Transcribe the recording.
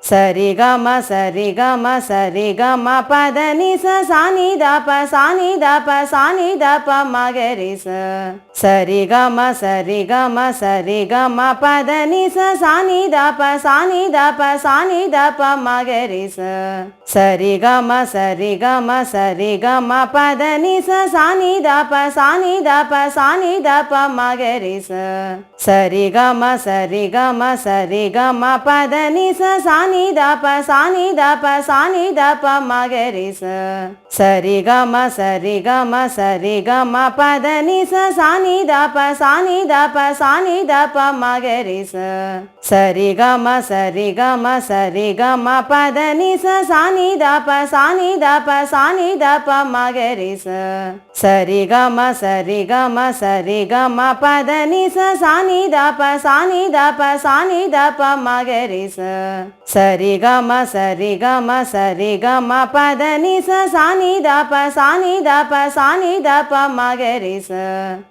சரி கம சரி கம சரி கம பத நிச சானி தப சானி தப சானி தப மகரிச சரி கம சரி கம சரி கம பத நிச சானி தப சானி தப சானி தப மகரிச சரி கம சரி கம சரி கம பத நிச சானி தப சானி தப சானி தப மகரிச சரி கம சரி கம சரி கம பத நிச சானி தப சானி தப சானி தப மகரிச சரி கம சரி கம சரி கம பத நிச சானி தப சானி தப சானி தப மகரிச சரி கம சரி கம சரி கம பத நிச சானி தப சானி தப சானி தப மகரிச சரி கம சரி கம சரி கம பத நிச சானி தப சானி தப சானி தப மகரிச சரி கம சரி கம சரி கம பத நிச சானி தப சானி தப சானி தப மகரிச